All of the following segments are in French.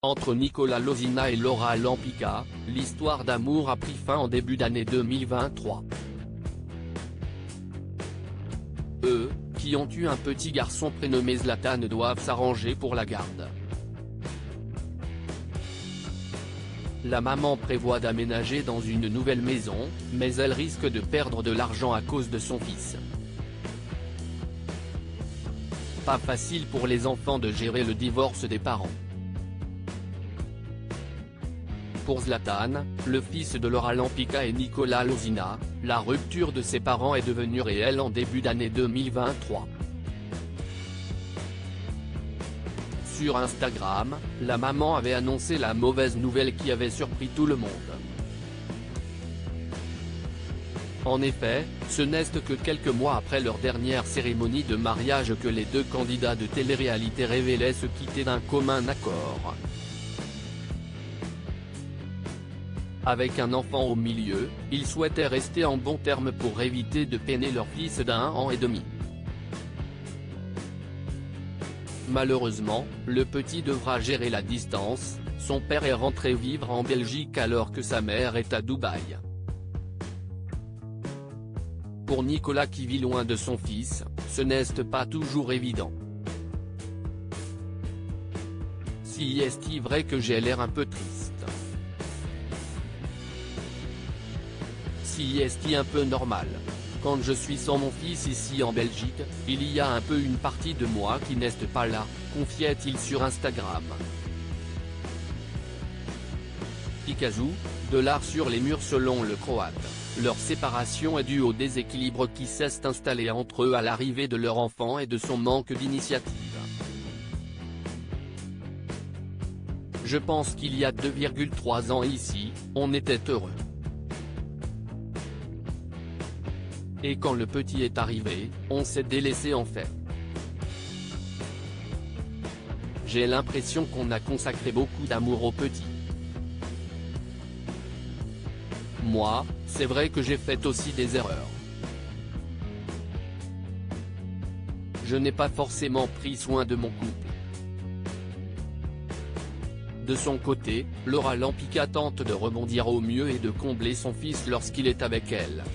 Entre Nicolas Losina et Laura Lampica, l'histoire d'amour a pris fin en début d'année 2023. Eux, qui ont eu un petit garçon prénommé Zlatan, doivent s'arranger pour la garde. La maman prévoit d'aménager dans une nouvelle maison, mais elle risque de perdre de l'argent à cause de son fils. Pas facile pour les enfants de gérer le divorce des parents. Pour Zlatan, le fils de Laura Lampica et Nicolas Losina, la rupture de ses parents est devenue réelle en début d'année 2023. Sur Instagram, la maman avait annoncé la mauvaise nouvelle qui avait surpris tout le monde. En effet, ce n'est que quelques mois après leur dernière cérémonie de mariage que les deux candidats de télé-réalité révélaient se quitter d'un commun accord. Avec un enfant au milieu, ils souhaitaient rester en bons termes pour éviter de peiner leur fils d'1 an et demi. Malheureusement, le petit devra gérer la distance, son père est rentré vivre en Belgique alors que sa mère est à Dubaï. Pour Nicolas qui vit loin de son fils, ce n'est pas toujours évident. Si est-il vrai que j'ai l'air un peu triste? Si est-il un peu normal? Quand je suis sans mon fils ici en Belgique, il y a un peu une partie de moi qui n'est pas là, confiait-il sur Instagram. Picasso, de l'art sur les murs selon le Croate, leur séparation est due au déséquilibre qui s'est installé entre eux à l'arrivée de leur enfant et de son manque d'initiative. Je pense qu'il y a 2,3 ans ici, on était heureux. Et quand le petit est arrivé, on s'est délaissé en fait. J'ai l'impression qu'on a consacré beaucoup d'amour au petit. Moi, c'est vrai que j'ai fait aussi des erreurs. Je n'ai pas forcément pris soin de mon couple. De son côté, Laura Lampica tente de rebondir au mieux et de combler son fils lorsqu'il est avec elle.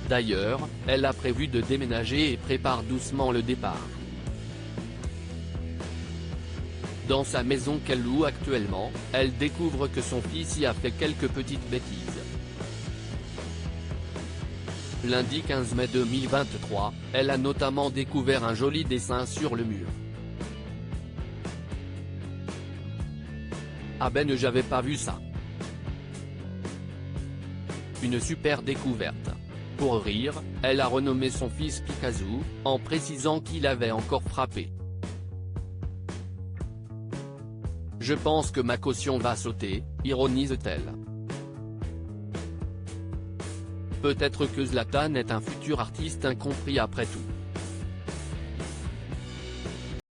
D'ailleurs, elle a prévu de déménager et prépare doucement le départ. Dans sa maison qu'elle loue actuellement, elle découvre que son fils y a fait quelques petites bêtises. Lundi 15 mai 2023, elle a notamment découvert un joli dessin sur le mur. Ah ben j'avais pas vu ça. Une super découverte. Pour rire, elle a renommé son fils Picasso, en précisant qu'il avait encore frappé. Je pense que ma caution va sauter, ironise-t-elle. Peut-être que Zlatan est un futur artiste incompris après tout.